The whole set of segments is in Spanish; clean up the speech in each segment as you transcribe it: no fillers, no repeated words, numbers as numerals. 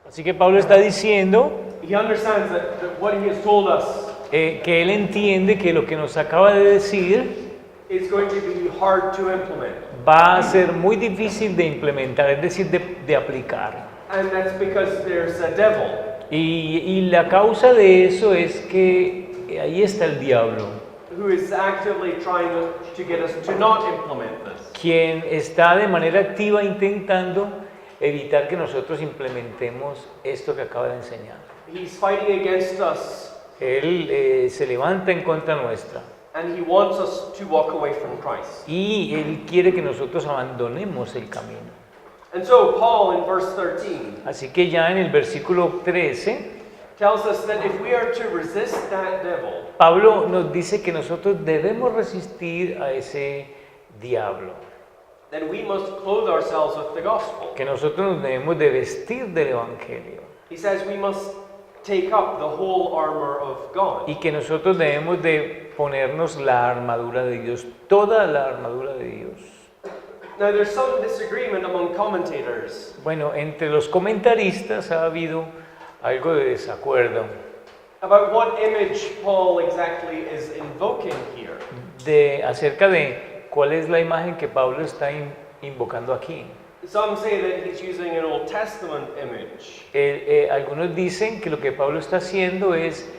Así que Pablo está diciendo he understands that what he has told us que él entiende que lo que nos acaba de decir is going to be hard to implement. va a ser muy difícil de implementar, es decir, de aplicar. And that's because there's a devil Y la causa de eso es que ahí está el diablo, who is actively trying to get us to not implement this. quien está de manera activa intentando evitar que nosotros implementemos esto que acaba de enseñar. He's fighting against us, Él se levanta en contra nuestra and he wants us to walk away from Christ. y él quiere que nosotros abandonemos el camino. And so Paul in verse 13 Así que ya en el versículo 13, tells us that if we are to resist that devil, Pablo nos dice que nosotros debemos resistir a ese diablo, then we must clothe ourselves with the gospel. que nosotros nos debemos de vestir del evangelio He says we must take up the whole armor of God. y que nosotros debemos de ponernos la armadura de Dios, toda la armadura de Dios. Now there's some disagreement among commentators Bueno, entre los comentaristas ha habido algo de desacuerdo about what image Paul exactly is invoking here. acerca de cuál es la imagen que Pablo está invocando aquí. Some say that he's using an Old Testament image. Algunos dicen que lo que Pablo está haciendo es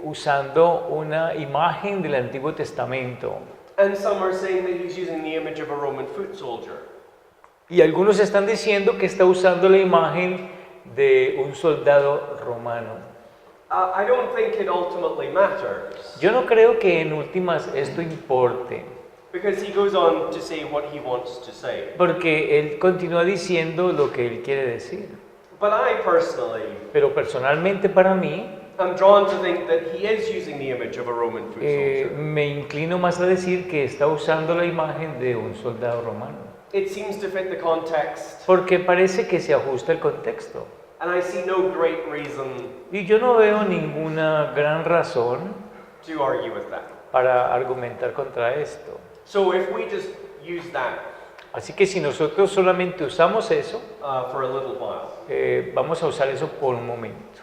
usando una imagen del Antiguo Testamento. And some are saying that he's using the image of a Roman foot soldier. Y algunos están diciendo que está usando la imagen de un soldado romano. I don't think it ultimately matters, Yo no creo que en últimas esto importe, because he goes on to say what he wants to say. porque él continúa diciendo lo que él quiere decir. But I personally Pero personalmente para mí, am drawn to think that he is using the image of a Roman foot soldier. me inclino más a decir que está usando la imagen de un soldado romano, It seems to fit the context, porque parece que se ajusta el contexto. and I see no great reason Y yo no veo ninguna gran razón to argue with that. para argumentar contra esto. So if we just use that Así que si nosotros solamente usamos eso, for a little while. vamos a usar eso por un momento.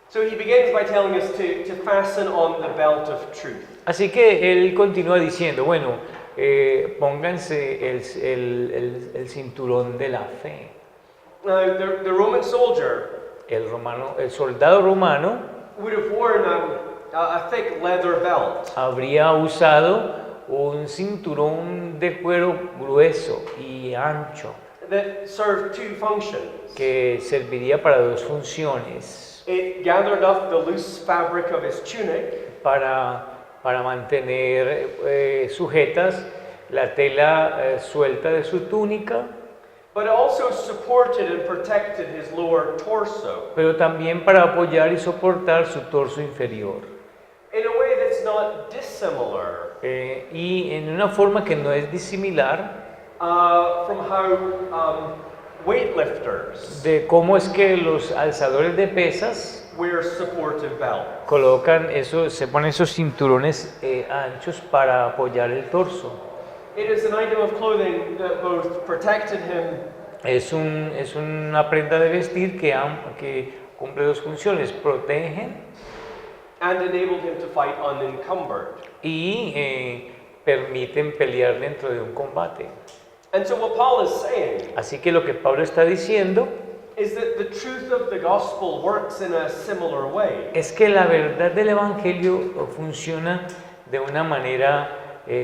So he begins by telling us to fasten on the belt of truth. Así que él continúa diciendo, bueno, pónganse el cinturón de la fe. Now, the Roman soldier El soldado romano would have worn a thick leather belt habría usado un cinturón de cuero grueso y ancho that served two functions. que serviría para dos funciones, It gathered up the loose fabric of his tunic, para mantener sujetas la tela suelta de su túnica, but it also supported and protected his lower torso pero también para apoyar y soportar su torso inferior. in a way that's not dissimilar Y en una forma que no es disimilar from how weightlifters de cómo es que los alzadores de pesas wear supportive belts. se ponen esos cinturones anchos para apoyar el torso. It is an item of clothing that both protected him Es una prenda de vestir que cumple dos funciones: protegen and enabled him to fight unencumbered. y permiten pelear dentro de un combate. And so what Paul is saying Así que lo que Pablo está diciendo is that the truth of the gospel works in a similar way. es que la verdad del Evangelio funciona de una manera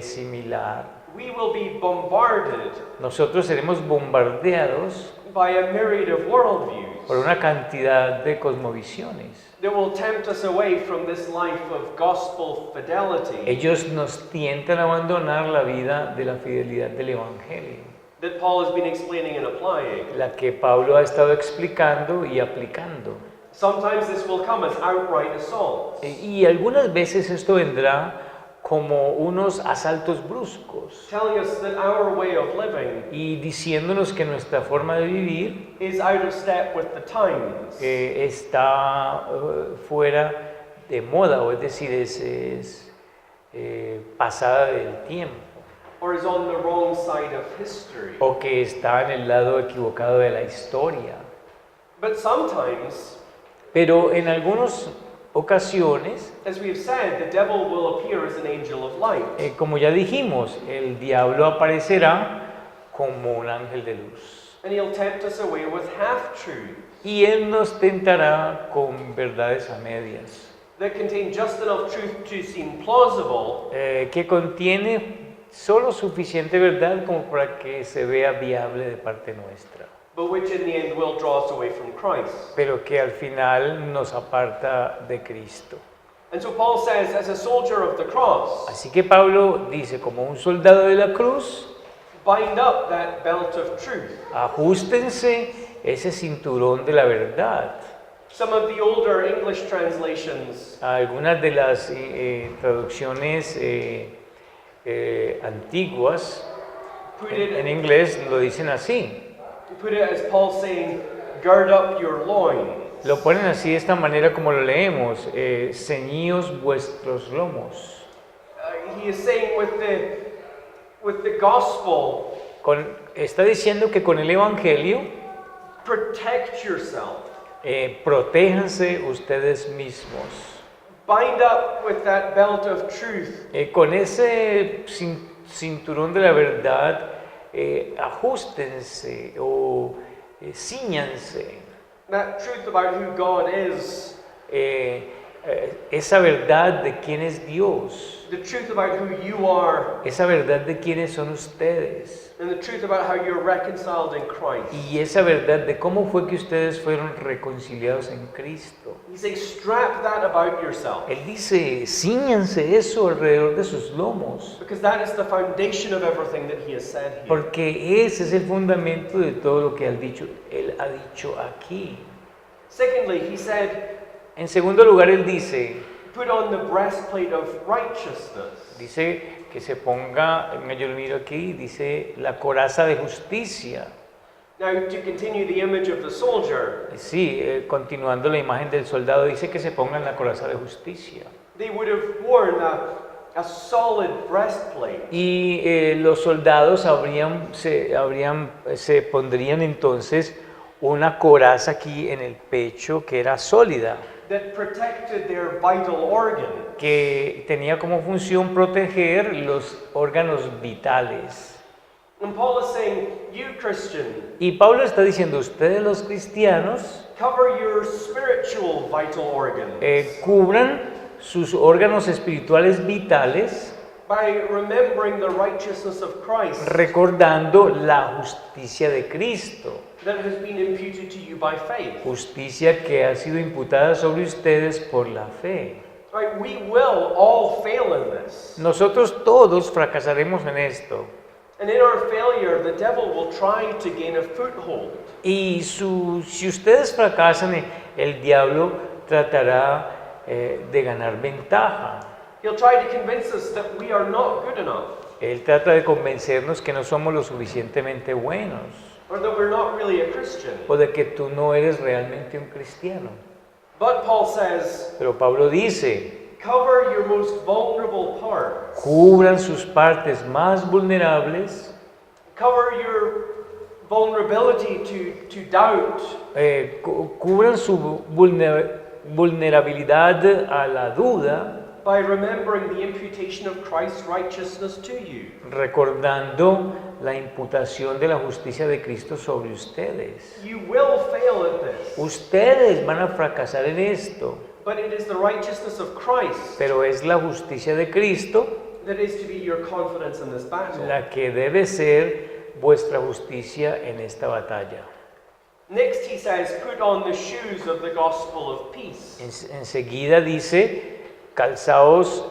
similar. We will be bombarded Nosotros seremos bombardeados by a myriad of worldviews por una cantidad de cosmovisiones. that will tempt us away from this life of gospel fidelity Ellos nos tientan a abandonar la vida de la fidelidad del Evangelio, that Paul has been explaining and applying. la que Pablo ha estado explicando y aplicando. Sometimes this will come as outright assaults. Y algunas veces esto vendrá como unos asaltos bruscos Telling us that our way of living y diciéndonos que nuestra forma de vivir is out of step with the times. está fuera de moda, o es decir, pasada del tiempo, Or is on the wrong side of history. o que está en el lado equivocado de la historia. But sometimes, Pero en algunas ocasiones, as we have said, the devil will appear as an angel of light. como ya dijimos, el diablo aparecerá como un ángel de luz. And he'll tempt us away with half-truths Y él nos tentará con verdades a medias, that contain just enough truth to seem plausible, que contiene solo suficiente verdad como para que se vea viable de parte nuestra, but which in the end will draw us away from Christ. pero que al final nos aparta de Cristo. And so Paul says, as a soldier of the cross, Así que Pablo dice, como un soldado de la cruz, bind up that belt of truth. ajustense ese cinturón de la verdad. Some of the older English translations Algunas de las traducciones antiguas put en it, inglés lo dicen así. put it as Paul saying, gird up your loins. Lo ponen así de esta manera como lo leemos, ceñíos vuestros lomos. He is saying with the gospel, Está diciendo que con el Evangelio protect yourself. protéjanse ustedes mismos. Bind up with that belt of truth. Con ese cinturón de la verdad, ajustense o cíñanse. That truth about who God is. Esa verdad de quién es Dios. The truth about who you are. Esa verdad de quiénes son ustedes. And the truth about how you're reconciled in Christ. Y esa verdad de cómo fue que ustedes fueron reconciliados en Cristo. He's saying, strap that about yourself. Él dice, cíñanse eso alrededor de sus lomos. Because that is the foundation of everything that he has said here. Porque ese es el fundamento de todo lo que él ha dicho aquí. Secondly, he said, En segundo lugar, él dice, put on the breastplate of righteousness. dice que se ponga, yo lo miro aquí, dice la coraza de justicia. Now, to continue the image of the soldier, Sí, continuando la imagen del soldado, dice que se pongan la coraza de justicia. they would have worn a solid breastplate. Y los soldados se pondrían entonces una coraza aquí en el pecho que era sólida, That protected their vital organ. que tenía como función proteger los órganos vitales. And Paul is saying, you Christian, Y Pablo está diciendo, ustedes los cristianos, cover your spiritual vital organs cubran sus órganos espirituales vitales, by remembering the righteousness of Christ recordando la justicia de Cristo, that has been imputed to you by faith. justicia que ha sido imputada sobre ustedes por la fe. Right, we will all fail in this. Nosotros todos fracasaremos en esto. And in our failure, the devil will try to gain a foothold. Y si ustedes fracasan, el diablo tratará de ganar ventaja. He'll try to convince us that we are not good enough, Él trata de convencernos que no somos lo suficientemente buenos or that we're not really a Christian. o de que tú no eres realmente un cristiano. But Paul says, Pero Pablo dice, cover your most vulnerable parts. cubran sus partes más vulnerables, Cover your vulnerability to doubt. cubran su vulnerabilidad a la duda, By remembering the imputation of Christ's righteousness to you. recordando la imputación de la justicia de Cristo sobre ustedes. You will fail at this, Ustedes van a fracasar en esto, but it is the righteousness of Christ pero es la justicia de Cristo that is to be your confidence in this battle. la que debe ser vuestra justicia en esta batalla. Next he says, put on the shoes of the gospel of peace. Enseguida dice, calzaos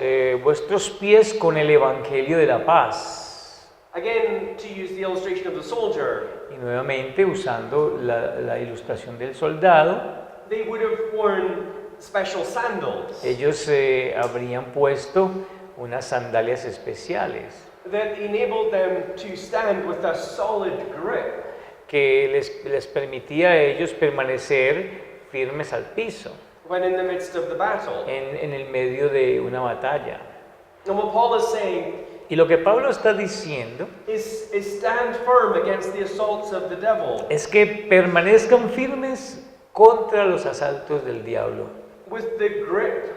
vuestros pies con el evangelio de la paz. Again, to use the illustration of the soldier, Y nuevamente usando la ilustración del soldado, they would have worn special sandals ellos habrían puesto unas sandalias especiales that enabled them to stand with a solid grip. que les permitía a ellos permanecer firmes al piso When in the midst of the battle. en el medio de una batalla. And what Paul is saying Y lo que Pablo está diciendo is stand firm against the assaults of the devil. es que permanezcan firmes contra los asaltos del diablo, with the grip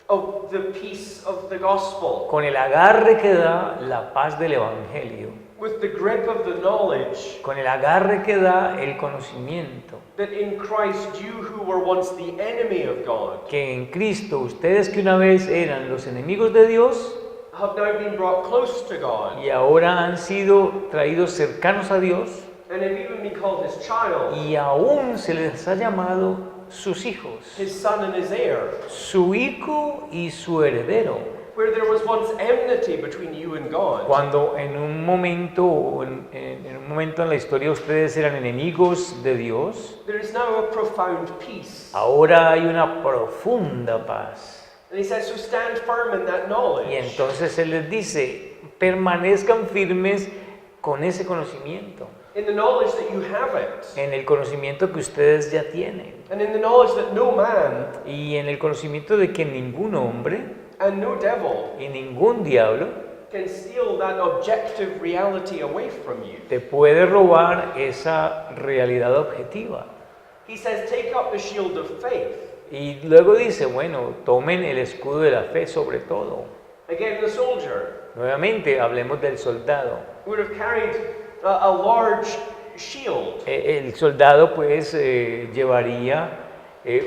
of the peace of the gospel, con el agarre que da la paz del evangelio, with the grip of the knowledge con el agarre que da el conocimiento, that in Christ you who were once the enemy of God que en Cristo ustedes que una vez eran los enemigos de Dios have now been brought close to God y ahora han sido traídos cercanos a Dios and have even been called his child, y aún se les ha llamado sus hijos, his son and his heir, su hijo y su heredero. where there was once enmity between you and God. Cuando en un momento en la historia ustedes eran enemigos de Dios, There is now a profound peace. ahora hay una profunda paz. And he says, so stand firm in that knowledge. Y entonces Él les dice, permanezcan firmes con ese conocimiento, In the knowledge that you have it. en el conocimiento que ustedes ya tienen, And in the knowledge that no man y en el conocimiento de que ningún hombre and no devil y ningún diablo can steal that objective reality away from you. te puede robar esa realidad objetiva. He says, take up the shield of faith. Y luego dice, bueno, tomen el escudo de la fe sobre todo. Again, the soldier Nuevamente, hablemos del soldado. would have carried a large shield. El soldado pues llevaría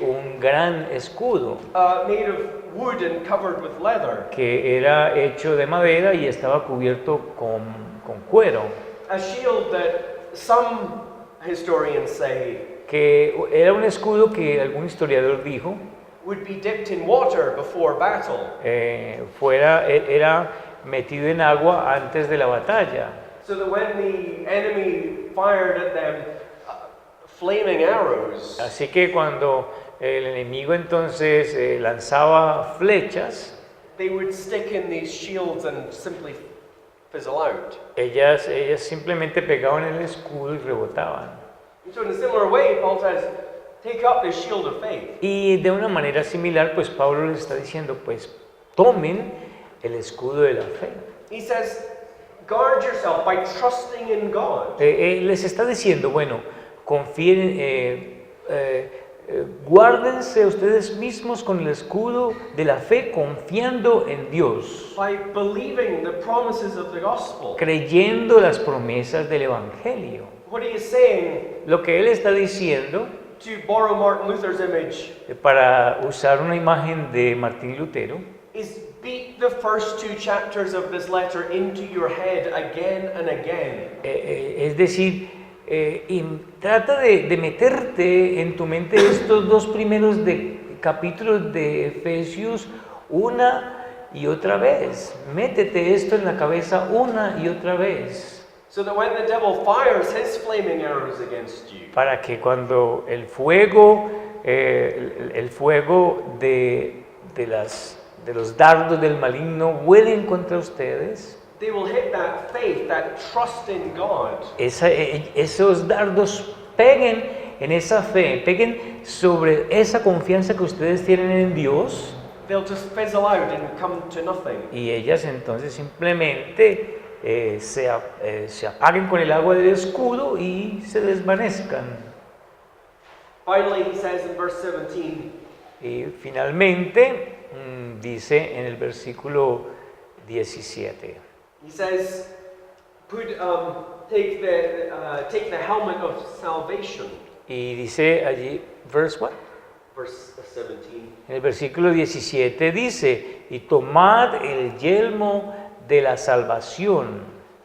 un gran escudo Made of wood and covered with leather. que era hecho de madera y estaba cubierto con cuero, A shield that some historians say que era un escudo que algún historiador dijo would be dipped in water before battle. era metido en agua antes de la batalla, So that when the enemy fired at them flaming arrows, así que cuando el enemigo entonces lanzaba flechas, they would stick in these shields and simply fizzle out. ellas simplemente pegaban el escudo y rebotaban. And so in a similar way, Paul says, take up the shield of faith. Y de una manera similar, pues Pablo les está diciendo, pues tomen el escudo de la fe. He says, guard yourself by trusting in God. Les está diciendo, bueno, confíen, guárdense ustedes mismos con el escudo de la fe confiando en Dios, By believing the promises of the gospel. creyendo las promesas del Evangelio. What he is saying, Lo que él está diciendo, to borrow Martin Luther's image, para usar una imagen de Martín Lutero, is beat the first two chapters of this letter into your head again and again. es decir, y trata de meterte en tu mente estos dos primeros capítulos de Efesios una y otra vez. Métete esto en la cabeza una y otra vez. So that when the devil fires his flaming arrows against you, Para que cuando el fuego de los dardos del maligno vuelen contra ustedes, they will hit that faith, that trust in God. esos dardos peguen en esa fe, peguen sobre esa confianza que ustedes tienen en Dios, They'll just fizzle out and come to nothing. y ellas entonces simplemente se apaguen con el agua del escudo y se desvanezcan. Finally, he says in verse 17, Y finalmente dice en el versículo 17. he says, take the helmet of salvation. Y dice allí, verse what? Verse 17. En el versículo 17 dice, y tomad el yelmo de la salvación.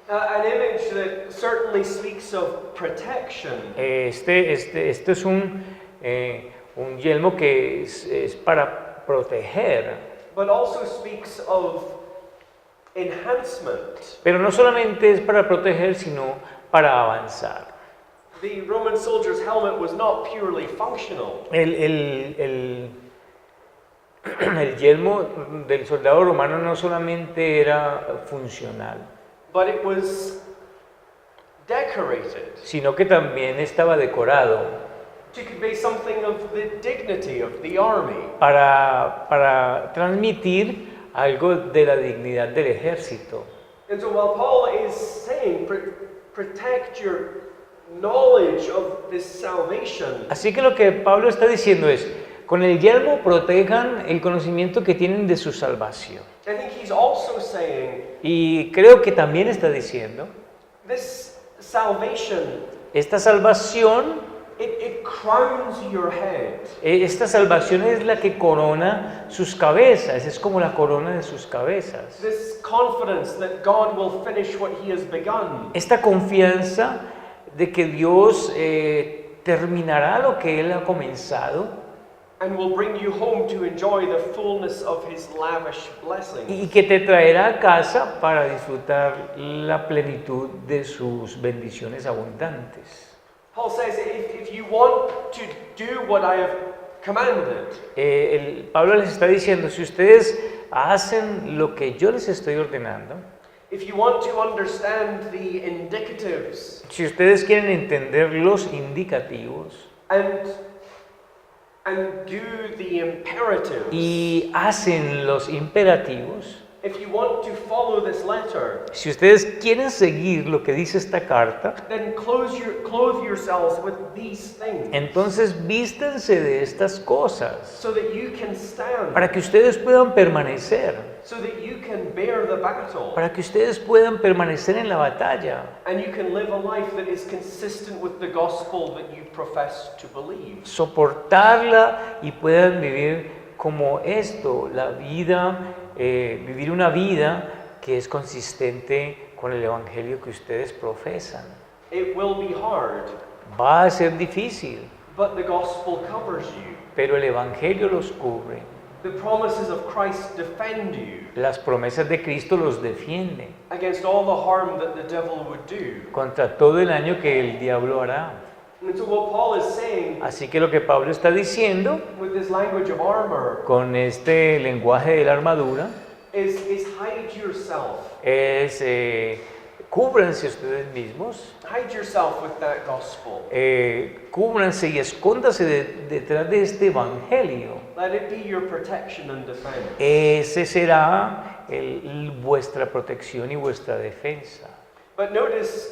An image that certainly speaks of protection. Esto es un yelmo que es para proteger, But also speaks of enhancement. pero no solamente es para proteger, sino para avanzar. The Roman soldier's helmet was not purely functional. El yelmo del soldado romano no solamente era funcional, But it was decorated sino que también estaba decorado to convey something of the dignity of the army. para transmitir algo de la dignidad del ejército. And so while Paul is saying protect your knowledge of this salvation. Así que lo que Pablo está diciendo es, con el yelmo protejan el conocimiento que tienen de su salvación. I think he's also saying Y creo que también está diciendo, this salvation, esta salvación, it crowns your head. esta salvación es la que corona sus cabezas, es como la corona de sus cabezas. This confidence that God will finish what he has begun. Esta confianza de que Dios terminará lo que Él ha comenzado And will bring you home to enjoy the fullness of his lavish blessings. y que te traerá a casa para disfrutar la plenitud de sus bendiciones abundantes. Paul says, if you want to do what I have commanded, Pablo les está diciendo, si ustedes hacen lo que yo les estoy ordenando, if you want to understand the indicatives si ustedes quieren entender los indicativos and do the imperatives, y hacen los imperativos, if you want to follow this letter, si ustedes quieren seguir lo que dice esta carta, then clothe yourselves with these things, entonces vístense de estas cosas so that you can stand, para que ustedes puedan permanecer, so that you can bear the battle, para que ustedes puedan permanecer en la batalla, and you can live a life that is consistent with the gospel that you profess to believe. soportarla y puedan vivir como esto, la vida, vivir una vida que es consistente con el evangelio que ustedes profesan. It will be hard, Va a ser difícil, but the gospel covers you. pero el evangelio los cubre. The promises of Christ defend you Las promesas de Cristo los defienden against all the harm that the devil would do. contra todo el daño que el diablo hará. And so what Paul is saying Así que lo que Pablo está diciendo with this language of armor con este lenguaje de la armadura is hide yourself. es cúbranse ustedes mismos, Hide yourself with that gospel. cúbranse y escóndase detrás de este evangelio. Let it be your protection and defense. Ese será vuestra protección y vuestra defensa. But notice,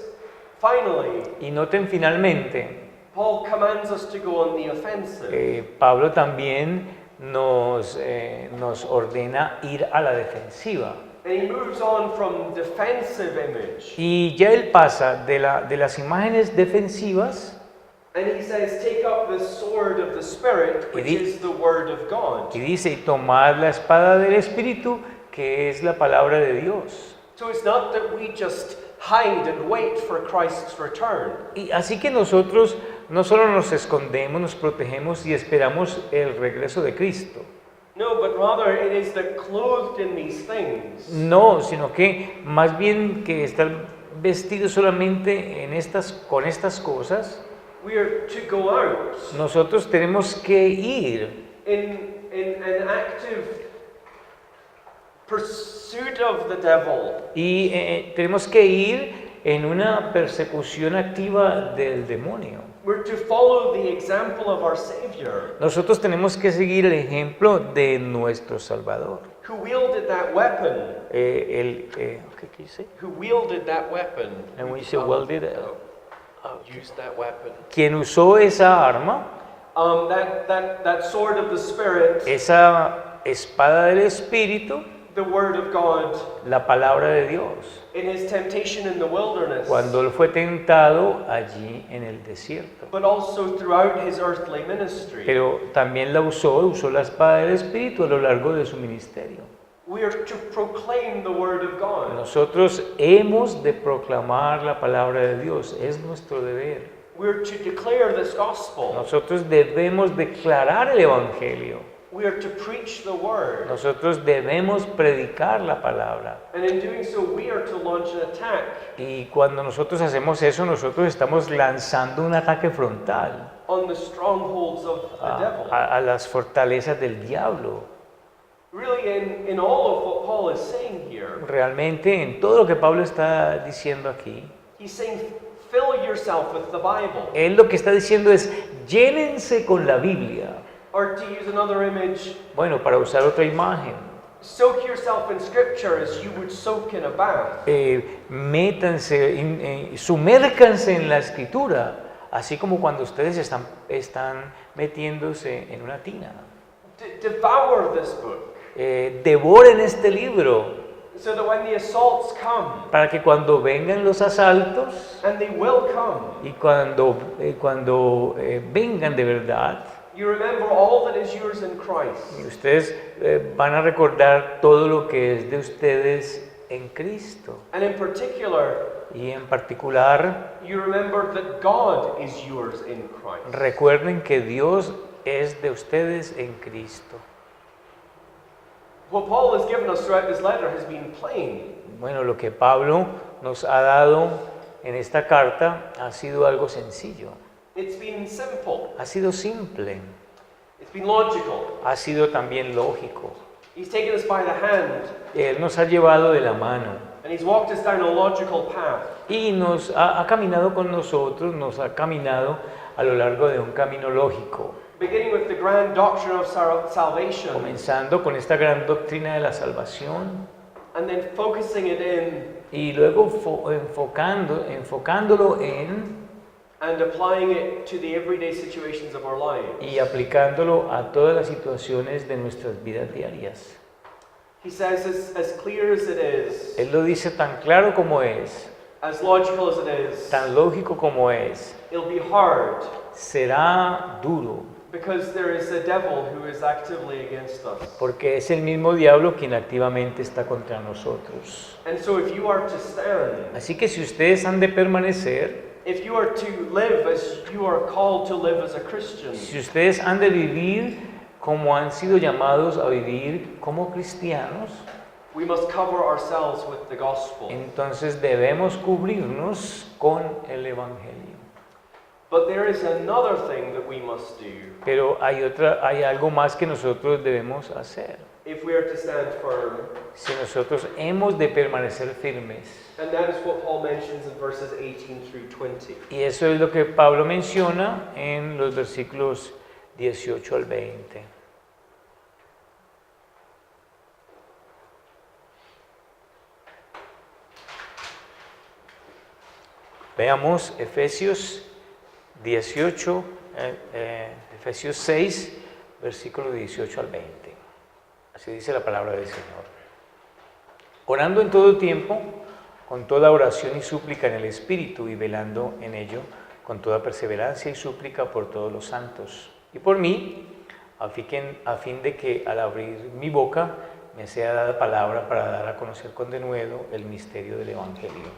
finally, Y noten finalmente, Paul commands us to go on the offensive. Pablo también nos ordena ir a la defensiva. And he moves on from defensive image. Y ya él pasa de las imágenes defensivas And he says, take up the sword of the Spirit, which is the word of God. y dice, tomad la espada del Espíritu, que es la palabra de Dios. So it's not that we just hide and wait for Christ's return. Y así que nosotros no solo nos escondemos, nos protegemos y esperamos el regreso de Cristo. No, but rather it is that clothed in these things, No, sino que más bien que estar vestidos solamente con estas cosas, we are to go out nosotros tenemos que ir in an active pursuit of the devil. y tenemos que ir en una persecución activa del demonio. We're to follow the example of our Savior, Nosotros tenemos que seguir el ejemplo de nuestro Salvador. who wielded that weapon. ¿Qué dice? Who wielded that weapon. And when you say wielded, Used that weapon. Quien usó esa arma, That sword of the Spirit, esa espada del Espíritu, the Word of God, la palabra de Dios, in his temptation in the wilderness, cuando él fue tentado allí en el desierto. but also throughout his earthly ministry. Pero también usó la espada del Espíritu a lo largo de su ministerio. We are to proclaim the Word of God. Nosotros hemos de proclamar la palabra de Dios, es nuestro deber. We are to declare this gospel. Nosotros debemos declarar el Evangelio. We are to preach the Word. Nosotros debemos predicar la palabra. And in doing so, we are to launch an attack Y cuando nosotros hacemos eso, nosotros estamos lanzando un ataque frontal on the strongholds of the devil. a las fortalezas del diablo. Really, in all of what Paul is saying here, Realmente, en todo lo que Pablo está diciendo aquí, he's saying, fill yourself with the Bible. él lo que está diciendo es, llénense con la Biblia. Or to use another image, Bueno, para usar otra imagen, Soak yourself in Scripture as you would soak in a bath. Métanse, sumércanse en la escritura, así como cuando ustedes están metiéndose en una tina. Devour this book. Devoren este libro. So that when the assaults come, Para que cuando vengan los asaltos and they will come, y cuando vengan de verdad, you remember all that is yours in Christ. y ustedes van a recordar todo lo que es de ustedes en Cristo. And in particular, Y en particular, you remember that God is yours in Christ. recuerden que Dios es de ustedes en Cristo. What Paul has given us throughout this letter has been plain. Bueno, lo que Pablo nos ha dado en esta carta ha sido algo sencillo, It's been simple. ha sido simple, It's been logical. ha sido también lógico. He's taken us by the hand Él nos ha llevado de la mano and he's walked us down a logical path. y nos ha caminado con nosotros, nos ha caminado a lo largo de un camino lógico, Beginning with the grand doctrine of salvation comenzando con esta gran doctrina de la salvación and then focusing it in y luego enfocándolo en and applying it to the everyday situations of our lives. y aplicándolo a todas las situaciones de nuestras vidas diarias. He says as clear as it is, Él lo dice tan claro como es, as logical as it is, tan lógico como es, it'll be hard será duro, because there is a devil who is actively against us. porque es el mismo diablo quien activamente está contra nosotros. And so if you are to stand, Así que si ustedes han de permanecer, if you are to live as you are called to live as a Christian, si ustedes han de vivir como han sido llamados a vivir como cristianos, we must cover ourselves with the gospel. entonces debemos cubrirnos con el Evangelio. But there is another thing that we must do Pero hay algo más que nosotros debemos hacer. if we are to stand firm, Si nosotros hemos de permanecer firmes. and that is what Paul mentions in verses 18 through 20. Y eso es lo que Pablo menciona en los versículos 18 al 20. Veamos Efesios 18, Efesios 6, versículo 18 al 20. Así dice la palabra del Señor. Orando en todo tiempo, con toda oración y súplica en el Espíritu, y velando en ello, con toda perseverancia y súplica por todos los santos, y por mí, a fin de que al abrir mi boca me sea dada palabra para dar a conocer con denuedo el misterio del Evangelio,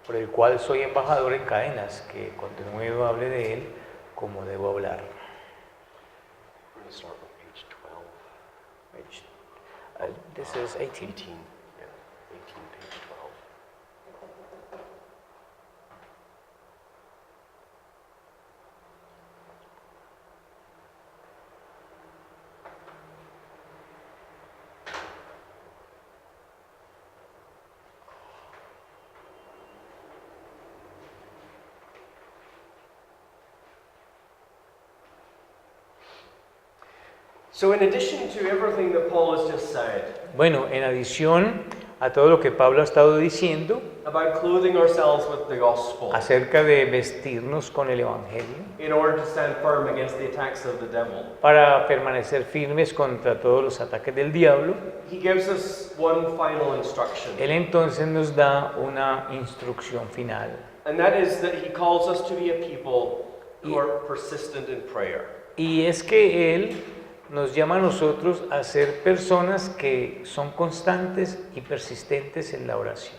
por el cual soy embajador en cadenas, que con denuedo hable de él como debo hablar. We're going to start with page 12. This is 18. 18. Yeah, 18, page 12. So in addition to everything that Paul has just said Bueno, en adición a todo lo que Pablo ha estado diciendo about clothing ourselves with the gospel acerca de vestirnos con el Evangelio in order to stand firm against the attacks of the devil, para permanecer firmes contra todos los ataques del diablo, he gives us one final instruction. él entonces nos da una instrucción final. And that is that he calls us to be a people who are persistent in prayer. Y es que él nos llama a nosotros a ser personas que son constantes y persistentes en la oración.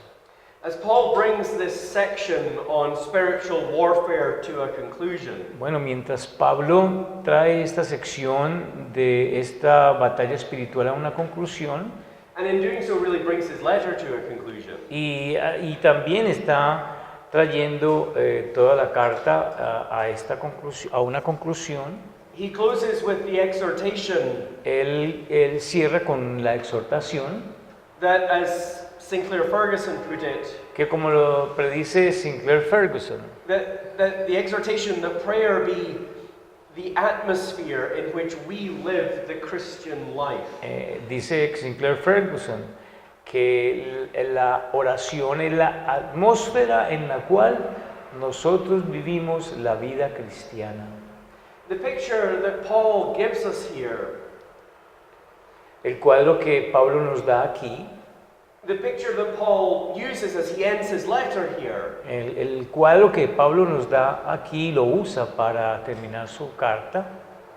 As Paul brings this section on spiritual warfare to a conclusion, Bueno, mientras Pablo trae esta sección de esta batalla espiritual a una conclusión, and in doing so really brings his letter to a conclusion, y también está trayendo toda la carta a una conclusión, he closes with the exhortation él cierra con la exhortación that, as Sinclair Ferguson put it, que, como lo predice Sinclair Ferguson, that the exhortation that prayer be the atmosphere in which we live the Christian life. Dice Sinclair Ferguson que la oración es la atmósfera en la cual nosotros vivimos la vida cristiana. The picture that Paul gives us here, el cuadro que Pablo nos da aquí, the picture that Paul uses as he ends his letter here, el cuadro que Pablo nos da aquí, lo usa para terminar su carta,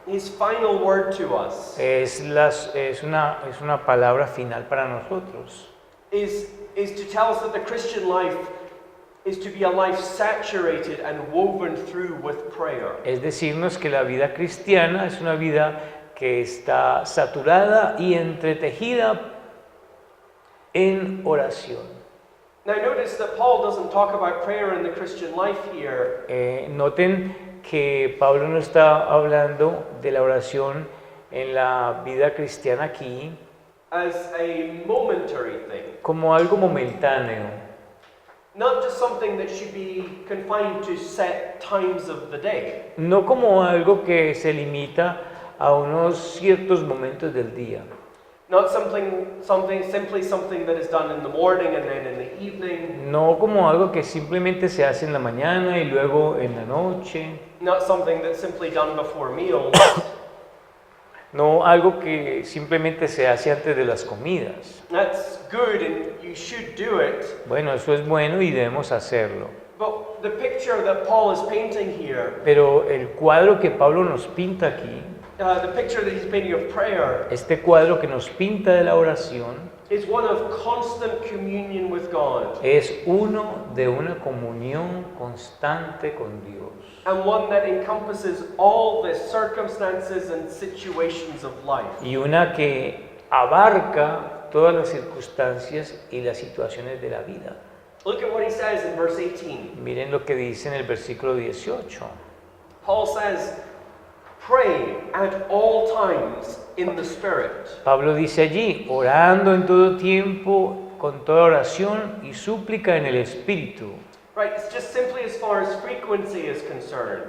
his final word to us es una palabra final para nosotros. is to tell us that the Christian life is to be a life saturated and woven through with prayer. Es decirnos que la vida cristiana es una vida que está saturada y entretejida en oración. Now notice that Paul doesn't talk about prayer in the Christian life here Noten que Pablo no está hablando de la oración en la vida cristiana aquí as a momentary thing, como algo momentáneo, not just something that should be confined to set times of the day. no como algo que se limita a unos ciertos momentos del día, Not simply something that is done in the morning and then in the evening. no como algo que simplemente se hace en la mañana y luego en la noche, Not something that's simply done before meals. no algo que simplemente se hace antes de las comidas. That's good and you should do it. Bueno, eso es bueno y debemos hacerlo. But the picture that Paul is painting here, Pero el cuadro que Pablo nos pinta aquí, the picture that he's painting of prayer, este cuadro que nos pinta de la oración, is one of constant communion with God, es uno de una comunión constante con Dios. and one that encompasses all the circumstances and situations of life. Y una que abarca todas las circunstancias y las situaciones de la vida. Look at what he says in verse 18. Miren lo que dice en el versículo 18. Paul says, "Pray at all times in the Spirit." Pablo dice allí, orando en todo tiempo, con toda oración y súplica en el Espíritu. Right, it's just simply as far as frequency is concerned.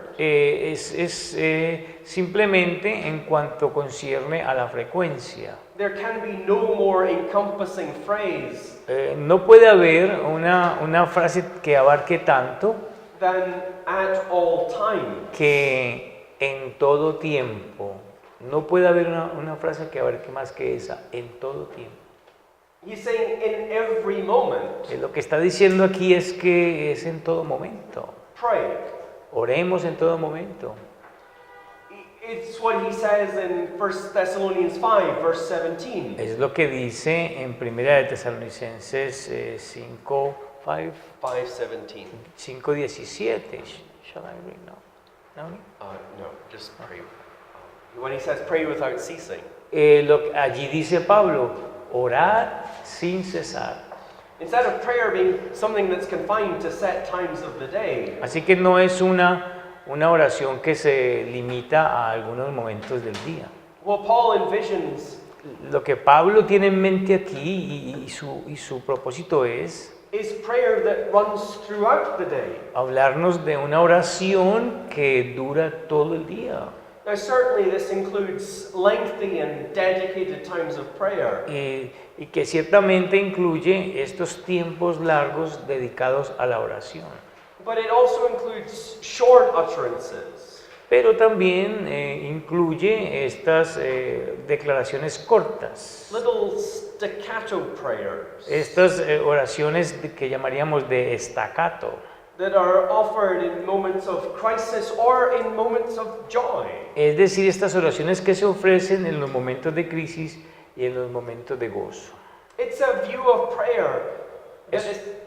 Simplemente en cuanto concierne a la frecuencia. There can be no more encompassing phrase No puede haber una frase que abarque tanto than at all time. que en todo tiempo. No puede haber una frase que abarque más que esa, en todo tiempo. He's saying in every moment, Lo que está diciendo aquí es que es en todo momento. pray. Oremos en todo momento. It's what he says in 1 Thessalonians 5, verse 17. Es lo que dice en Primera de Tesalonicenses 5, 5:17. 5:17. Shall I read now? No? No, just pray. When he says pray without ceasing. Allí dice Pablo, orad sin cesar. Instead of prayer being something that's confined to set times of the day, Así que no es una oración que se limita a algunos momentos del día. what Paul envisions Lo que Pablo tiene en mente aquí y su propósito es is prayer that runs throughout the day. hablarnos de una oración que dura todo el día. Now, certainly this includes lengthy and dedicated times of prayer. Y que ciertamente incluye estos tiempos largos dedicados a la oración. But it also includes short utterances. Pero también incluye estas declaraciones cortas, Little staccato prayers estas oraciones que llamaríamos de staccato, that are offered in moments of crisis or in moments of joy. es decir, estas oraciones que se ofrecen en los momentos de crisis y en los momentos de gozo. It's a view of prayer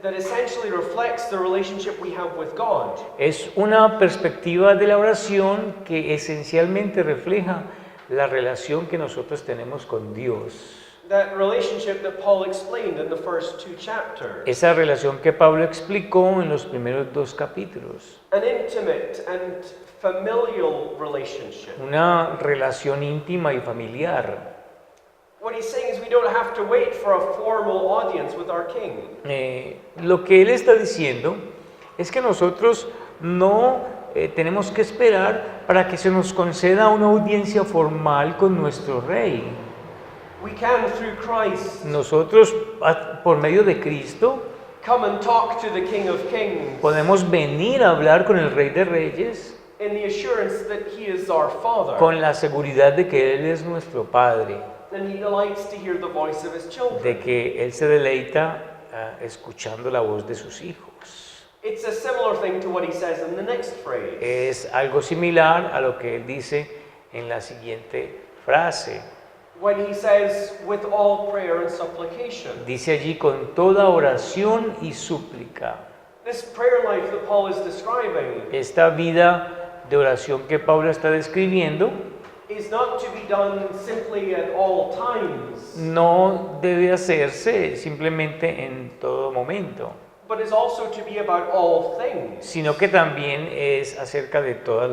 that essentially reflects the relationship we have with God. Es una perspectiva de la oración que esencialmente refleja la relación que nosotros tenemos con Dios. That relationship that Paul explained in the first 2 chapters. Esa relación que Pablo explicó en los primeros 2 capítulos. An intimate and familial relationship. Una relación íntima y familiar. What he's saying is we don't have to wait for a formal audience with our king. Lo que él está diciendo es que nosotros no tenemos que esperar para que se nos conceda una audiencia formal con nuestro Rey. We can, through Christ, Nosotros, por medio de Cristo, come and talk to the King of Kings podemos venir a hablar con el Rey de Reyes in the assurance that He is our Father, con la seguridad de que Él es nuestro Padre, and He delights to hear the voice of His de children. que Él se deleita escuchando la voz de sus hijos. It's a similar thing to what He says in the next phrase. Es algo similar a lo que Él dice en la siguiente frase. When He says, with all prayer and supplication. Dice allí con toda oración y súplica. This prayer life that Paul is describing Esta vida de oración que Pablo está describiendo is not to be done simply at all times, no debe hacerse simplemente en todo momento, but is also to be about all things. sino que también es acerca de todo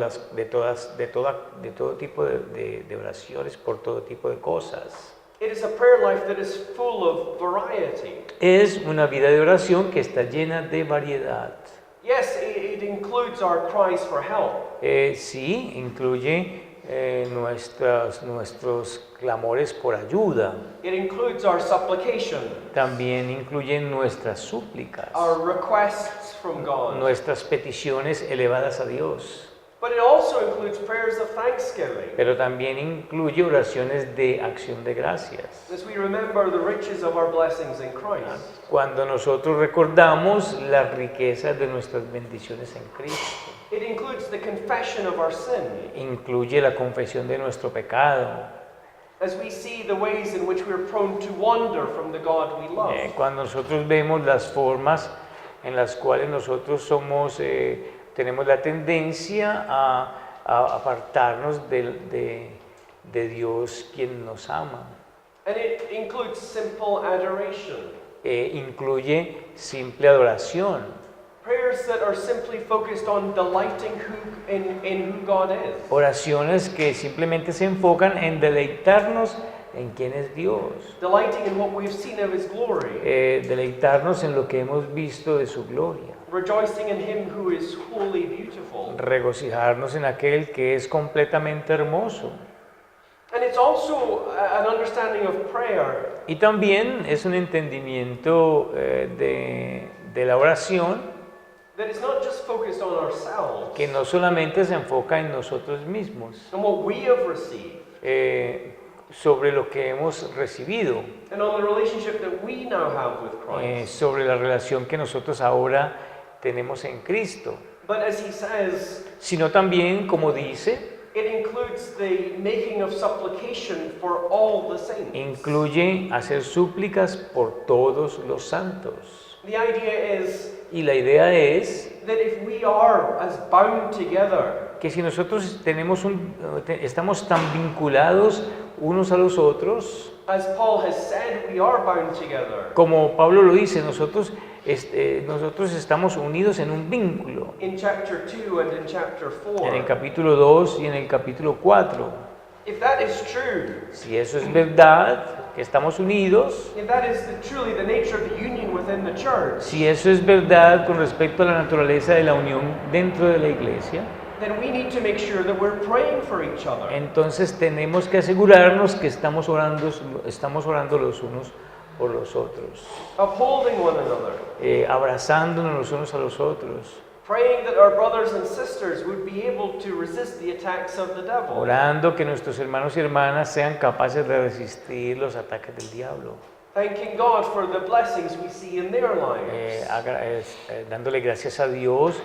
tipo de oraciones por todo tipo de cosas. It is a prayer life that is full of variety. Es una vida de oración que está llena de variedad. Yes, it includes our cries for help. Sí, incluye nuestros clamores por ayuda. It includes our supplication, También incluye nuestras súplicas, our requests from God. nuestras peticiones elevadas a Dios. But it also includes prayers of thanksgiving, Pero también incluye oraciones de acción de gracias. as we remember the riches of our blessings in Christ. Cuando nosotros recordamos las riquezas de nuestras bendiciones en Cristo. It includes the confession of our sin, Incluye la confesión de nuestro pecado. as we see the ways in which we are prone to wander from the God we love. Cuando nosotros vemos las formas en las cuales nosotros tenemos la tendencia a apartarnos de Dios quien nos ama. And it includes simple adoration, Incluye simple adoración, prayers that are simply focused on delighting in who God is. oraciones que simplemente se enfocan en deleitarnos en quién es Dios, Delighting in what we've seen of His glory, deleitarnos en lo que hemos visto de su gloria, rejoicing in Him who is wholly beautiful. regocijarnos en aquel que es completamente hermoso. And it's also an understanding of prayer Y también es un entendimiento de la oración that is not just focused on ourselves que no solamente se enfoca en nosotros mismos, and what we have received, sobre lo que hemos recibido, and on the relationship that we now have with Christ. sobre la relación que nosotros ahora tenemos en Cristo, But as he says, sino también, como dice, it includes the making of supplication for all the saints. incluye hacer súplicas por todos los santos. The idea is Y la idea es that if we are as bound together que si nosotros estamos tan vinculados unos a los otros, as Paul has said we are bound together como Pablo lo dice, nosotros estamos unidos en un vínculo, in chapter 2 and in chapter en el 4. capítulo 2 y en el capítulo 4. If that is true, Si eso es verdad, que estamos unidos, if that is truly the nature of the union within the church, si eso es verdad con respecto a la naturaleza de la unión dentro de la iglesia, then we need to make sure that we're praying for each other, entonces tenemos que asegurarnos que estamos orando los unos por los otros, upholding one another, abrazándonos los unos a los otros, praying that our brothers and sisters would be able to resist the attacks of the devil, orando que nuestros hermanos y hermanas sean capaces de resistir los ataques del diablo, thanking God for the blessings we see in their lives, dándole gracias a Dios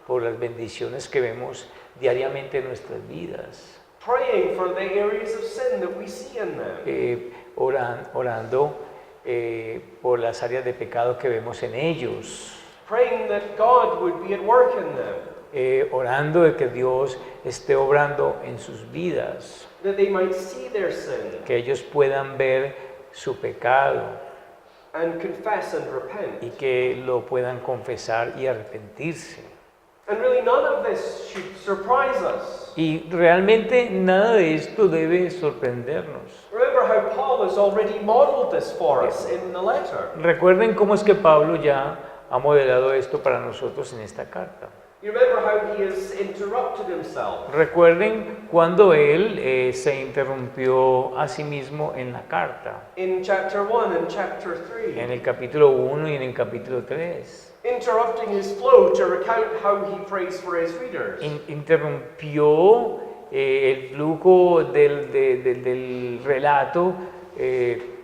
por las bendiciones que vemos diariamente en nuestras vidas, praying for the areas of sin that we see in them, orando por las áreas de pecado que vemos en ellos, praying that God would be at work in them, orando de que Dios esté obrando en sus vidas, that they might see their sin que ellos puedan ver su pecado and confess and repent. y que lo puedan confesar y arrepentirse. And really none of this should surprise us. Y realmente nada de esto debe sorprendernos. Remember how Paul has already modeled this for us in the letter. Recuerden cómo es que Pablo ya ha modelado esto para nosotros en esta carta. You remember how he has interrupted himself. Recuerden cuando él se interrumpió a sí mismo en la carta, In chapter 1 and chapter 3. en el capítulo 1 y en el capítulo 3. Interrupting his flow to recount how he prays for his readers. Interrumpió el flujo del relato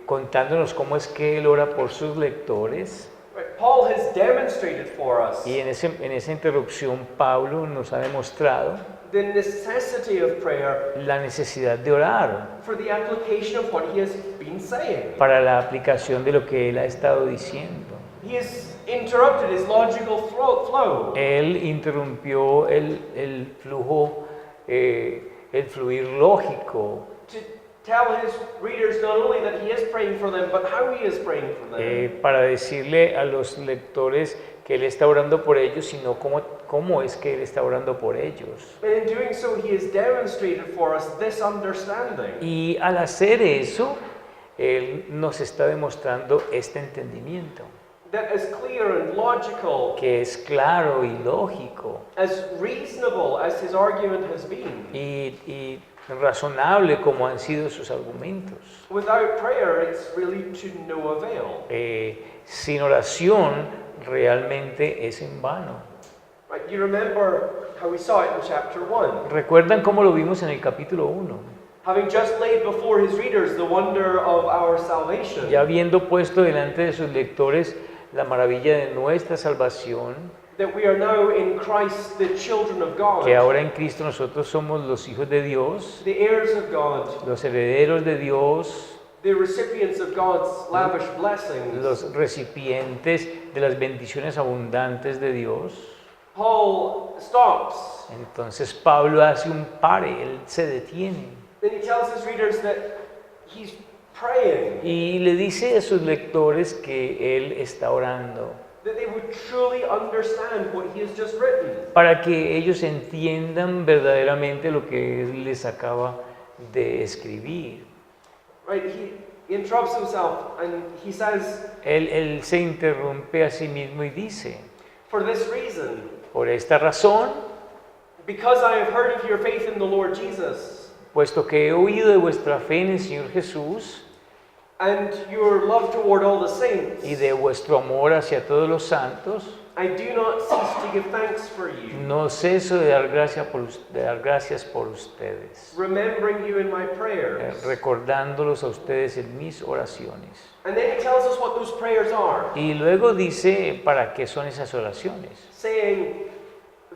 contándonos cómo es que él ora por sus lectores. Right, Paul has demonstrated for us Y en esa interrupción Pablo nos ha demostrado the necessity of prayer la necesidad de orar for the application of what he has been saying. para la aplicación de lo que él ha estado diciendo. He has interrupted his logical flow Él interrumpió el flujo, el fluir lógico, to tell his readers not only that he is praying for them, but how he is praying for them. para decirle a los lectores que él está orando por ellos, sino cómo es que él está orando por ellos. And in doing so, he has demonstrated for us this understanding. Y al hacer eso, él nos está demostrando este entendimiento, That as clear and logical, que es claro y lógico as reasonable as his argument has been, y razonable como han sido sus argumentos. without prayer, it's really to no avail. Sin oración realmente es en vano. Right? You remember how we saw it in chapter 1. ¿Recuerdan cómo lo vimos en el capítulo 1? Having just laid before his readers the wonder of our salvation, Ya habiendo puesto delante de sus lectores la maravilla de nuestra salvación, that we are now in Christ the children of God, que ahora en Cristo nosotros somos los hijos de Dios, the heirs of God, los herederos de Dios, the recipients of God's lavish blessings. los recipientes de las bendiciones abundantes de Dios. Paul stops. Entonces Pablo hace un pare, él se detiene Then he tells his readers that he's praying, y le dice a sus lectores que él está orando that they would truly understand what he has just written. para que ellos entiendan verdaderamente lo que él les acaba de escribir. Right? He interrupts himself and he says, Él se interrumpe a sí mismo y dice, for this reason, por esta razón, because I have heard of your faith in the Lord Jesus puesto que he oído de vuestra fe en el Señor Jesús and your love toward all the saints, y de vuestro amor hacia todos los santos, I do not cease to give thanks for you, no ceso de dar gracias por ustedes, remembering you in my prayers. recordándolos a ustedes en mis oraciones. And then he tells us what those prayers are, Y luego dice para qué son esas oraciones, saying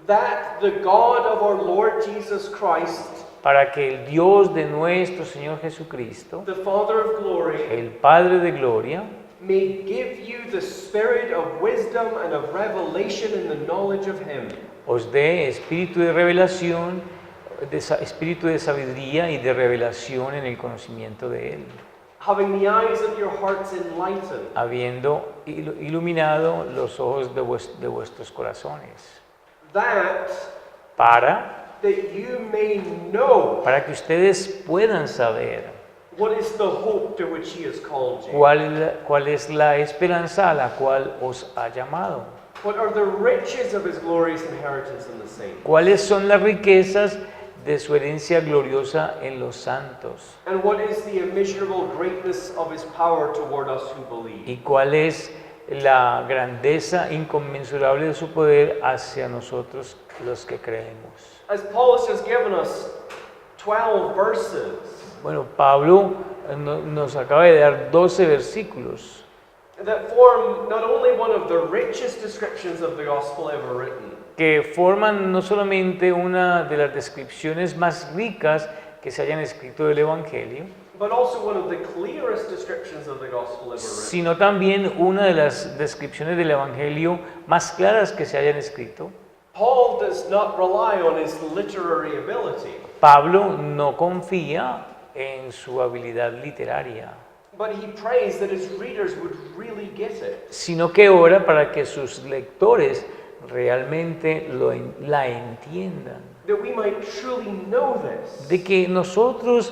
that the God of our Lord Jesus Christ, para que el Dios de nuestro Señor Jesucristo, the Father of glory, el Padre de gloria, may give you the spirit of wisdom and of revelation in the knowledge of him, os dé espíritu de revelación, espíritu de sabiduría y de revelación en el conocimiento de Él, having the eyes of your hearts enlightened, habiendo iluminado los ojos de vuestros corazones, that you may know para que ustedes puedan saber what is the hope to which he has called you. cuál es la esperanza a la cual os ha llamado, What are the riches of his glorious inheritance in the saints? cuáles son las riquezas de su herencia gloriosa en los santos, And what is the immeasurable greatness of his power toward us who believe? y cuál es la grandeza inconmensurable de su poder hacia nosotros los que creemos. As Paul has just given us 12 verses Bueno, Pablo nos acaba de dar 12 versículos that form not only one of the richest descriptions of the gospel ever written, que forman no solamente una de las descripciones más ricas que se hayan escrito del Evangelio, but also one of the clearest descriptions of the gospel ever written. sino también una de las descripciones del Evangelio más claras que se hayan escrito. Paul does not rely on his literary ability, Pablo no confía en su habilidad literaria, but he prays that his readers would really get it. sino que ora para que sus lectores realmente la entiendan, That we might truly know this. de que nosotros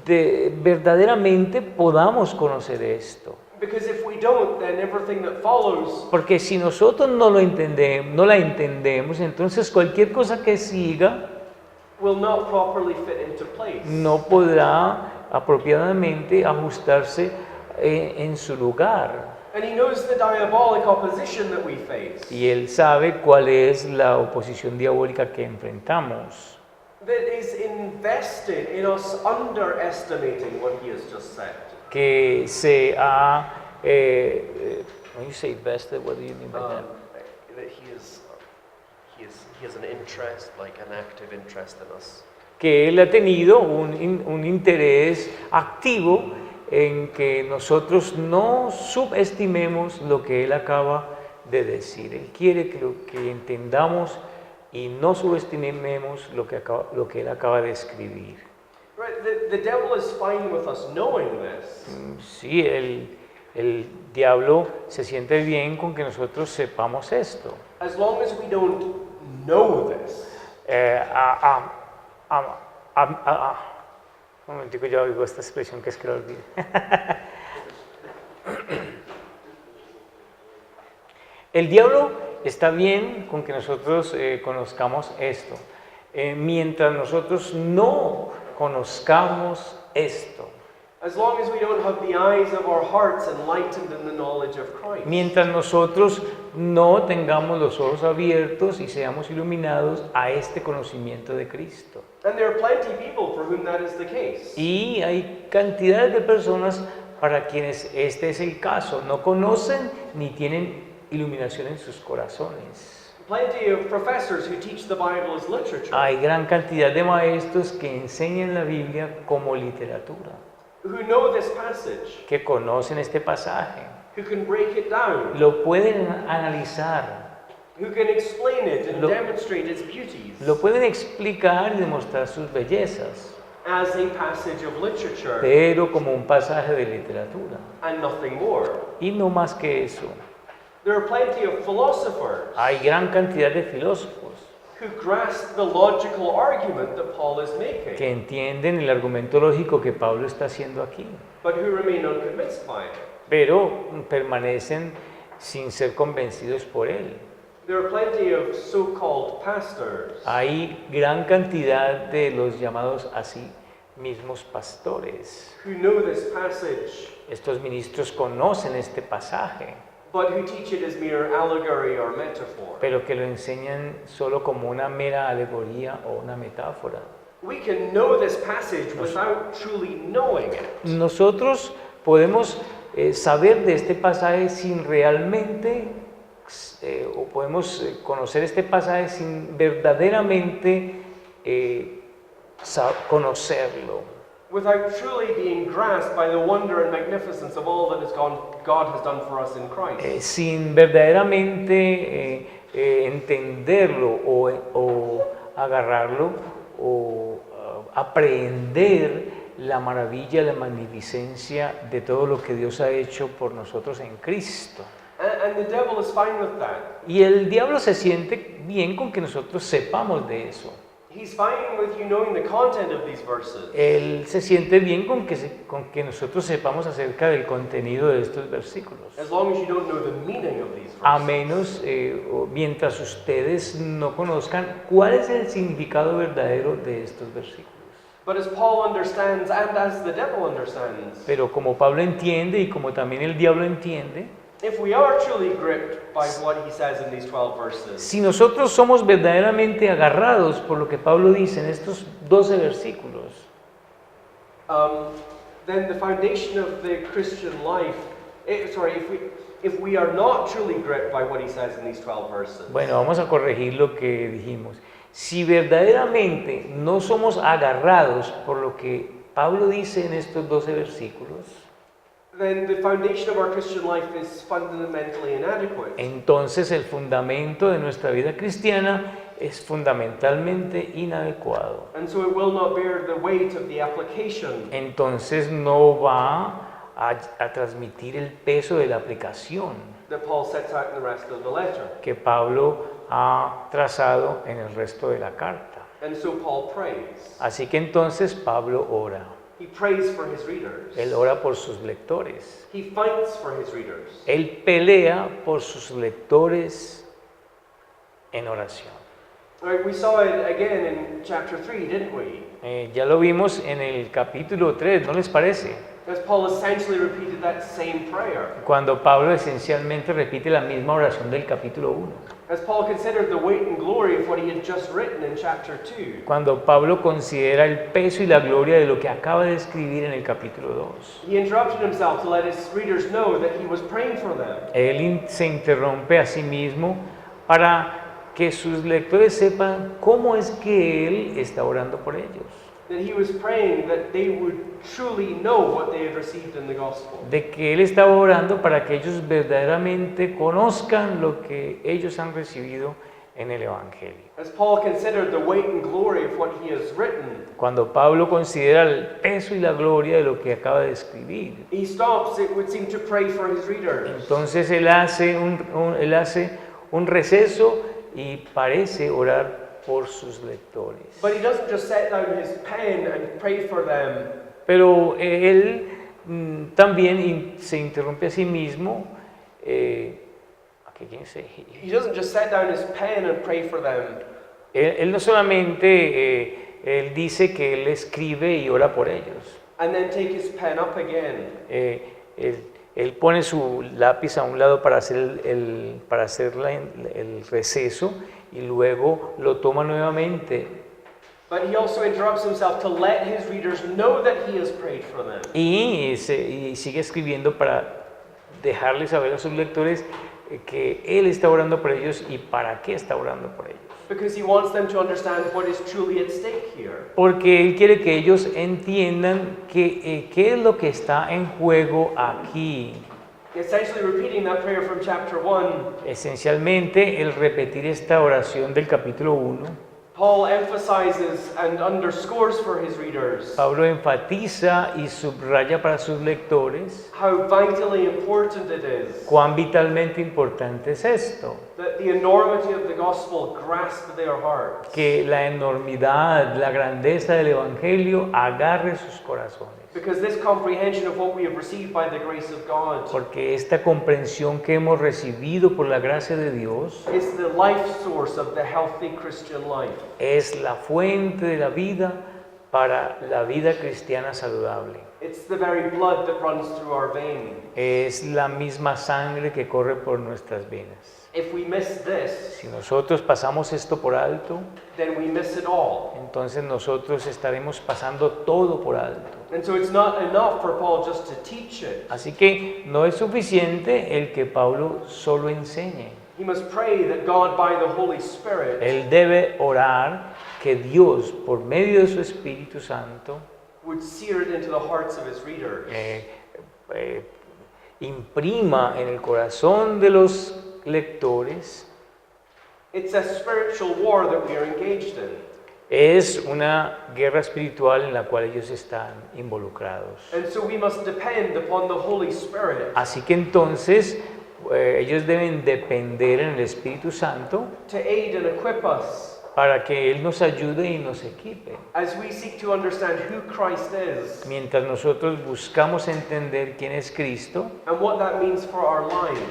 verdaderamente podamos conocer esto. Because if we we don't, then everything that follows Porque si nosotros no lo entendemos, no la entendemos, entonces cualquier cosa que siga will not properly fit into place. no podrá apropiadamente ajustarse en su lugar. And he knows the diabolic opposition that we face. Y Él sabe cuál es la oposición diabólica que enfrentamos, That is invested in us underestimating what he has just said. que se ha... when you say vested, what do you mean by that? That he has an interest, like an active interest in us. Que Él ha tenido un interés activo en que nosotros no subestimemos lo que Él acaba de decir. Él quiere que entendamos y no subestimemos lo que Él acaba de escribir. Right? The devil is fine with us knowing this. Sí, el diablo se siente bien con que nosotros sepamos esto. As long as we don't know this. Un momentico, yo oigo esta expresión que es que la olvidé. El diablo está bien con que nosotros conozcamos esto, mientras nosotros no conozcamos esto. As long as we don't have the eyes of our hearts enlightened in the knowledge of Christ. Mientras nosotros no tengamos los ojos abiertos y seamos iluminados a este conocimiento de Cristo. And there are plenty of people for whom that is the case. Y hay cantidades de personas para quienes este es el caso. No conocen ni tienen iluminación en sus corazones. Plenty of professors who teach the Bible as literature. Hay gran cantidad de maestros que enseñan la Biblia como literatura, Who know this passage. que conocen este pasaje, Who can break it down. lo pueden analizar, Who can explain it and Lo- demonstrate its beauties. lo pueden explicar y demostrar sus bellezas, As a passage of literature pero como un pasaje de literatura. and nothing more. Y no más que eso. There are plenty of philosophers Hay gran cantidad de filósofos who grasp the logical argument that Paul is making, que entienden el argumento lógico que Pablo está haciendo aquí, but who remain unconvinced by it. pero permanecen sin ser convencidos por él. There are plenty of so-called pastors Hay gran cantidad de los llamados así mismos pastores. who know this passage, Estos ministros conocen este pasaje, but who teach it as mere allegory or metaphor. pero que lo enseñan solo como una mera alegoría o una metáfora. We can know this passage without truly knowing it. Nosotros podemos saber de este pasaje sin realmente, o podemos conocer este pasaje sin verdaderamente conocerlo. Without truly being grasped by the wonder and magnificence of all that God has done for us in Christ. Sin verdaderamente entenderlo o agarrarlo o aprehender la maravilla, la magnificencia de todo lo que Dios ha hecho por nosotros en Cristo. And the devil is fine with that. Y el diablo se siente bien con que nosotros sepamos de eso. He's fine with you knowing the content of these verses. Él se siente bien con que nosotros sepamos acerca del contenido de estos versículos. As long as you don't know the meaning of these A verses. menos, o mientras ustedes no conozcan cuál es el significado verdadero de estos versículos. But as Paul understands and as the devil understands, Pero como Pablo entiende y como también el diablo entiende, if we are truly gripped by what he says in these 12 verses, si nosotros somos verdaderamente agarrados por lo que Pablo dice en estos 12 versículos, then the foundation of the Christian life, if we are not truly gripped by what he says in these 12 verses, bueno, vamos a corregir lo que dijimos. Si verdaderamente no somos agarrados por lo que Pablo dice en estos 12 versículos, then the foundation of our Christian life is fundamentally inadequate. entonces el fundamento de nuestra vida cristiana es fundamentalmente inadecuado. And so it will not bear the weight of the application Entonces no va a transmitir el peso de la aplicación that Paul sets out in the rest of the letter. que Pablo ha trazado en el resto de la carta. And so Paul prays. Así que entonces Pablo ora. He He prays for his readers. Él ora por sus lectores. He fights for his readers. Él pelea por sus lectores en oración. All right, we saw it again in chapter 3, didn't we? Ya lo vimos en el capítulo 3, ¿no les parece? As Paul essentially repeated that same prayer. Cuando Pablo esencialmente repite la misma oración del capítulo 1. As Paul considered the weight and glory of what he had just written in chapter 2. Cuando Pablo considera el peso y la gloria de lo que acaba de escribir en el capítulo 2. He interrupted himself to let his readers know that he was praying for them. Él se interrumpe a sí mismo para que sus lectores sepan cómo es que él está orando por ellos. That he was praying that they would truly know what they had received in the gospel. De que él estaba orando para que ellos verdaderamente conozcan lo que ellos han recibido en el Evangelio. As Paul considered the weight and glory of what he has written, Cuando Pablo considera el peso y la gloria de lo que acaba de escribir, he stops, it would seem, to pray for his readers. entonces él hace un receso y parece orar por sus lectores. But he doesn't just set down his pen and pray for them. Pero él también se interrumpe a sí mismo. He doesn't just set down his pen and pray for them. Él no solamente él dice que él escribe y ora por ellos. And then take his pen up again. Él pone su lápiz a un lado para hacer el receso y luego lo toma nuevamente. But he also interrupts himself to let his readers know that he has prayed for them. Y sigue escribiendo para dejarles saber a sus lectores que él está orando por ellos y para qué está orando por ellos. Because he wants them to understand what is truly at stake here. Porque él quiere que ellos entiendan qué es lo que está en juego aquí. Essentially repeating that prayer from chapter 1, Esencialmente, el repetir esta oración del capítulo 1, Paul emphasizes and underscores for his readers Pablo enfatiza y subraya para sus lectores how vitally important it is cuán vitalmente importante es esto, that the enormity of the gospel grasp their hearts. que la enormidad, la grandeza del Evangelio agarre sus corazones. Because this comprehension of what we have received by the grace of God Porque esta comprensión que hemos recibido por la gracia de Dios is the life source of the healthy Christian life. es la fuente de la vida para la vida cristiana saludable. It's the very blood that runs through our veins. Es la misma sangre que corre por nuestras venas. If we miss this, Si nosotros pasamos esto por alto, then we miss it all. entonces nosotros estaremos pasando todo por alto. And so it's not enough for Paul just to teach it. Así que no es suficiente el que Pablo solo enseñe. He must pray that God, by the Holy Spirit, Él debe orar que Dios, por medio de su Espíritu Santo, would sear it into the hearts of his readers. Imprima en el corazón de los lectores. It's a spiritual war that we are engaged in. Es una guerra espiritual en la cual ellos están involucrados. And so we must depend upon the Holy Spirit Así que entonces ellos deben depender en el Espíritu Santo to aid and equip us para que Él nos ayude y nos equipe. as we seek to understand who Christ is Mientras nosotros buscamos entender quién es Cristo and what that means for our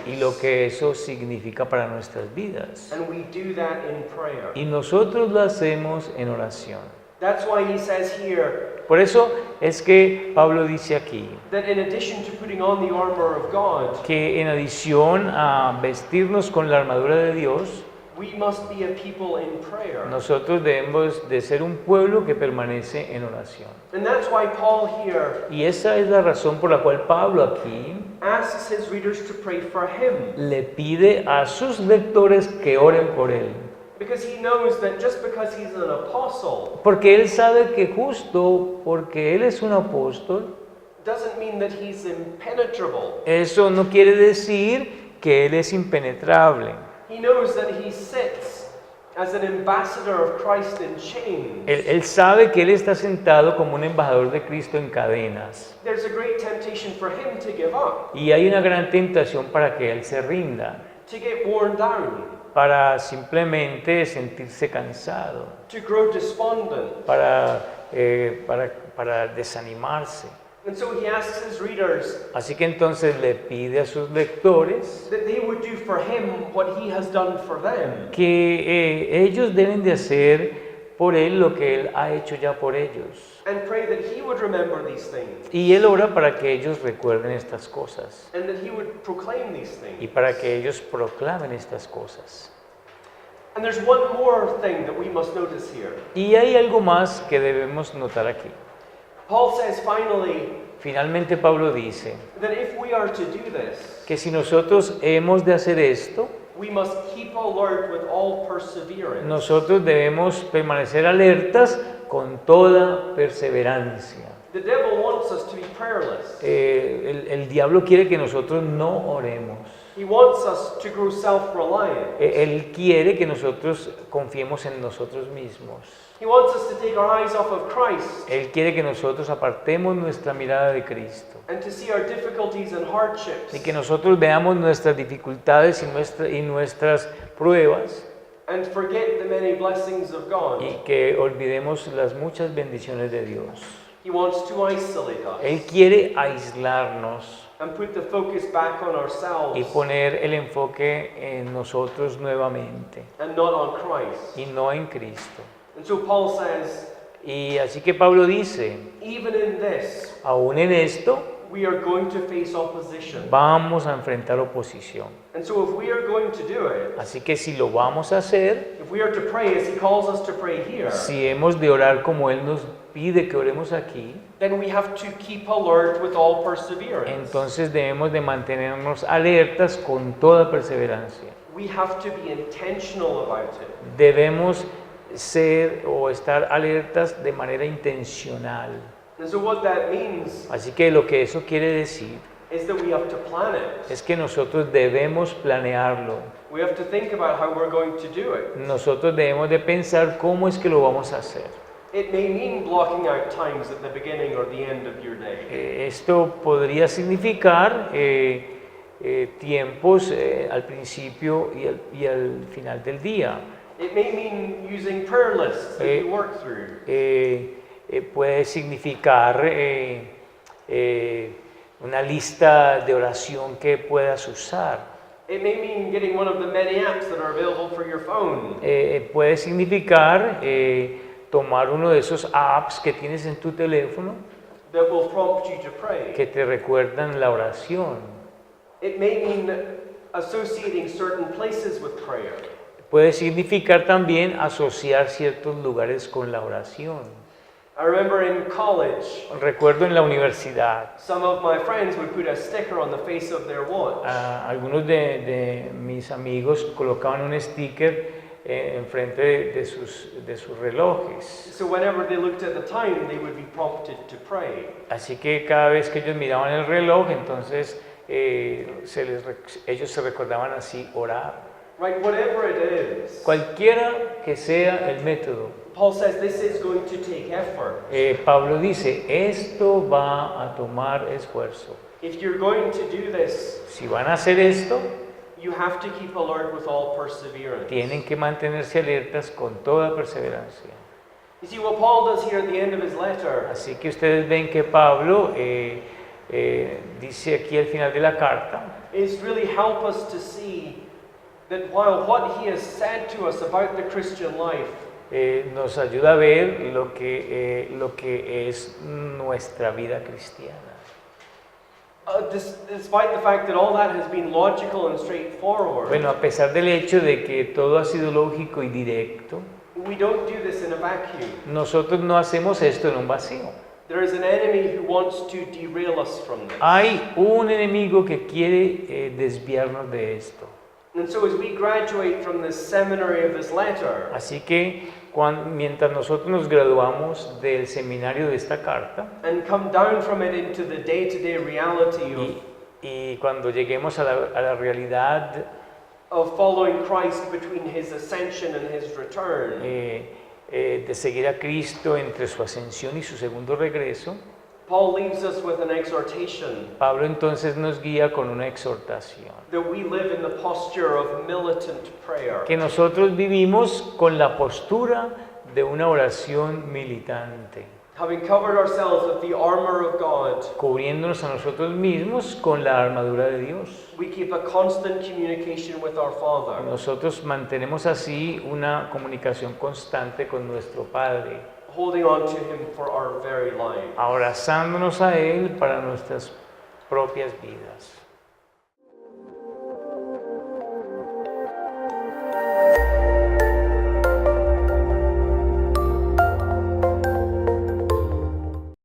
y lo lives. que eso significa para nuestras vidas. And we do that in prayer. Y nosotros lo hacemos en oración. That's why he says here Por eso es que Pablo dice aquí that in addition to putting on the armor of God, que en adición a vestirnos con la armadura de Dios, we must be a people in prayer. nosotros debemos de ser un pueblo que permanece en oración. And that's why Paul here Y esa es la razón por la cual Pablo aquí asks his readers to pray for him. le pide a sus lectores que oren por él. Because he knows that just because he's an apostle Porque él sabe que justo porque él es un apóstol, doesn't mean that he's impenetrable. eso no quiere decir que él es impenetrable. He knows that he sits as an ambassador of Christ in chains. Él sabe que él está sentado como un embajador de Cristo en cadenas. There's a great temptation for him to give up, Y hay una gran tentación para que él se rinda, to get worn down, para simplemente sentirse cansado, to grow despondent. para para desanimarse. And so he asks his readers Así que entonces le pide a sus lectores that they would do for him what he has done for them. que ellos deben de hacer por él lo que él ha hecho ya por ellos. And pray that he would remember these things. Y él ora para que ellos recuerden estas cosas And that he would proclaim these things. y para que ellos proclamen estas cosas. And there's one more thing that we must notice here. Y hay algo más que debemos notar aquí. Paul says finally Finalmente Pablo dice that if we are to do this, que si nosotros hemos de hacer esto, we must keep alert with all perseverance. nosotros debemos permanecer alertas con toda perseverancia. The devil wants us to be prayerless. El diablo quiere que nosotros no oremos. He wants us to grow self-reliant. Él quiere que nosotros confiemos en nosotros mismos. He wants us to take our eyes off of Christ Él quiere que nosotros apartemos nuestra mirada de Cristo and to see our difficulties and hardships y que nosotros veamos nuestras dificultades y nuestras pruebas and forget the many blessings of God. y que olvidemos las muchas bendiciones de Dios. He wants to isolate Él us quiere aislarnos and put the focus back on y ourselves poner el enfoque en nosotros nuevamente and not on Christ. y no en Cristo. And so Paul says, Y así que Pablo dice, even in this, aún en esto we are going to face opposition. vamos a enfrentar oposición. And so if we are going to do it, Así que si lo vamos a hacer, if we are to pray as he calls us to pray here, si hemos de orar como Él nos pide que oremos aquí, then we have to keep alert with all perseverance. entonces debemos de mantenernos alertas con toda perseverancia. We have to be intentional about it. Debemos ser o estar alertas de manera intencional. And so what that means Así que lo que eso quiere decir is that we have to plan it. es que nosotros debemos planearlo. We have to think about how we're going to do it. Nosotros debemos de pensar cómo es que lo vamos a hacer. It may mean blocking out times at the beginning or the end of your day. Esto podría significar tiempos al principio y al final del día. It may mean using prayer lists that you work through. Puede significar una lista de oración que puedas usar. It may mean getting one of the many apps that are available for your phone. Puede significar tomar uno de esos apps que tienes en tu teléfono That will prompt you to pray. que te recuerdan la oración. It may mean associating certain places with prayer. Puede significar también asociar ciertos lugares con la oración. I remember in college, Recuerdo en la universidad, some of my friends would put a sticker on the face of their watch. algunos de mis amigos colocaban un sticker enfrente de sus relojes. So whenever they looked at the time, they would be prompted to pray. Así que cada vez que ellos miraban el reloj, entonces ellos se recordaban así orar. Right, whatever it is. Cualquiera que sea el método, Paul says this is going to take effort. Pablo dice, esto va a tomar esfuerzo. If you're going to do this, Si van a hacer esto, you have to keep alert with all perseverance. tienen que mantenerse alertas con toda perseverancia. You see, what Paul does here at the end of his letter Así que ustedes ven que Pablo dice aquí al final de la carta, is really help us to see that while what he has said to us about the Christian life nos ayuda a ver lo que es nuestra vida cristiana. despite the fact that all that has been logical and straightforward, Bueno, a pesar del hecho de que todo ha sido lógico y directo, we don't do this in a vacuum. nosotros no hacemos esto en un vacío. There is an enemy who wants to derail us from this. Hay un enemigo que quiere desviarnos de esto. And so as we graduate from this seminary of this letter, Así que mientras nosotros nos graduamos del seminario de esta carta and come down from it into the day-to-day reality y cuando lleguemos a la realidad of following Christ between his ascension and his return, de seguir a Cristo entre su ascensión y su segundo regreso, Paul leaves us with an exhortation Pablo entonces nos guía con una exhortación. that we live in the posture of militant prayer. Que nosotros vivimos con la postura de una oración militante. Having covered ourselves with the armor of God, cubriéndonos a nosotros mismos con la armadura de Dios. we keep a constant communication with our Father, Nosotros mantenemos así una comunicación constante con nuestro Padre, holding on to Him for our very lives. abrazándonos a Él para nuestras propias vidas.